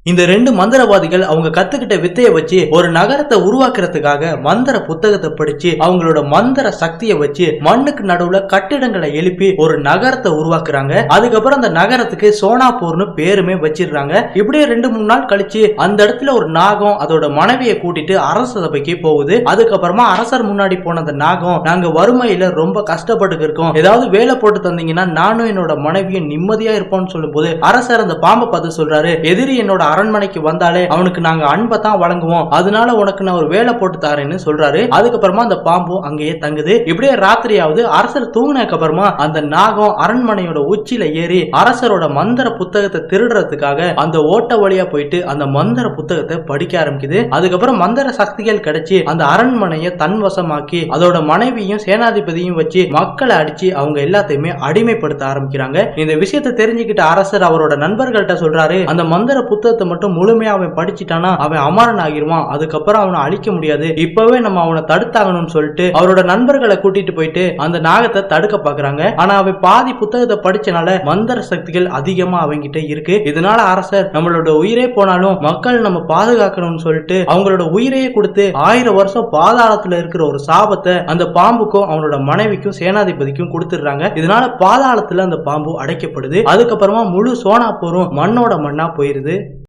இந்த ரெண்டு மந்திரவாதிகள் அவங்க கத்துக்கிட்ட வித்தைய வச்சு ஒரு நகரத்தை உருவாக்குறதுக்காக மந்திர புத்தகத்தை படிச்சு அவங்களோட மந்திர சக்தியை வச்சு மண்ணுக்கு நடுவுல கட்டிடங்களை எழுப்பி ஒரு நகரத்தை உருவாக்குறாங்க. அதுக்கப்புறம் அந்த நகரத்துக்கு சோனாப்பூர்னு பேருமே வச்சிருக்காங்க. இப்படியே 2-3 நாள் கழிச்சு அந்த இடத்துல ஒரு நாகம் அதோட மனைவியை கூட்டிட்டு அரச சபைக்கு போகுது. அதுக்கப்புறமா அரசர் முன்னாடி போன அந்த நாகம், நாங்க வறுமையில ரொம்ப கஷ்டப்பட்டு இருக்கோம், ஏதாவது வேலை போட்டு தந்தீங்கன்னா நானும் என்னோட மனைவியும் நிம்மதியா இருப்போம்னு சொல்லும் போது அரசர் அந்த பாம்பை பார்த்து சொல்றாரு, எதிரி என்னோட அரண்மனைக்கு வந்தாலே அவனுக்கு நாங்க அன்பை தான் வழங்குவோம், அதனால உனக்கு நான் ஒரு வேலை போட்டு தரேன்னு சொல்றாரு. அதுக்கப்புறமா அந்த பாம்பு அங்கேயே தங்குது. இப்படியே ராத்திரியாவது அரசர் தூங்கினதுக்கு அப்புறமா அந்த நாகம் அரண்மனையோட உச்சியில ஏறி அரசரோட மந்திர புத்தகத்தை திருடுறதுக்காக அந்த ஓட்ட வழியா போயிட்டு அந்த மந்திர புத்தகத்தை படிக்க ஆரம்பிக்குது. அதுக்கப்புறம் மந்திர சக்திகள் கிடைச்சி அந்த அரண்மனையை தன்வசமாக்கி அதோட மனைவியும் சேனாதிபதியும் வச்சு மக்களை அடிச்சு அவங்க எல்லாத்தையுமே அடிமைப்படுத்த ஆரம்பிக்கிறாங்க. இந்த விஷயத்தை தெரிஞ்சுக்கிட்ட அரசர் அவரோட நண்பர்கள்ட்ட சொல்றாரு, அந்த மந்திர புத்தகத்தை மட்டும் முழுமையா அவன் படிச்சிட்டானா அவன் அமரன் ஆகிருவான், அதுக்கப்புறம் அவனை அழிக்க முடியாது, இப்பவே நம்ம அவனை தடுத்தாகணும்னு சொல்லிட்டு அவரோட நண்பர்களை கூட்டிட்டு போயிட்டு அந்த நாகத்தை தடுக்க பாக்குறாங்க. ஆனா அவன் பாதி புத்தகத்தை படிச்சனால மந்திர சக்திகள் அதிகமா அவங்கிட்ட இருக்கு. இதனால அரசர் நம்மளோட உயிரே போனாலும் மக்கள் நம்ம பாதுகாக்கணும்னு சொல்லிட்டு அவங்களோட உயிரையே கொடுத்து 1000 வருஷம் பாதாளத்துல இருக்கிற ஒரு சாபத்தை அந்த பாம்புக்கும் அவனோட மனைவிக்கும் சேனாதிபதிக்கும் கொடுத்துடுறாங்க. இதனால பாதாளத்துல அந்த பாம்பு அடைக்கப்படுது. அதுக்கப்புறமா முழு சோனாப்பூரும் மண்ணோட மண்ணா போயிருது.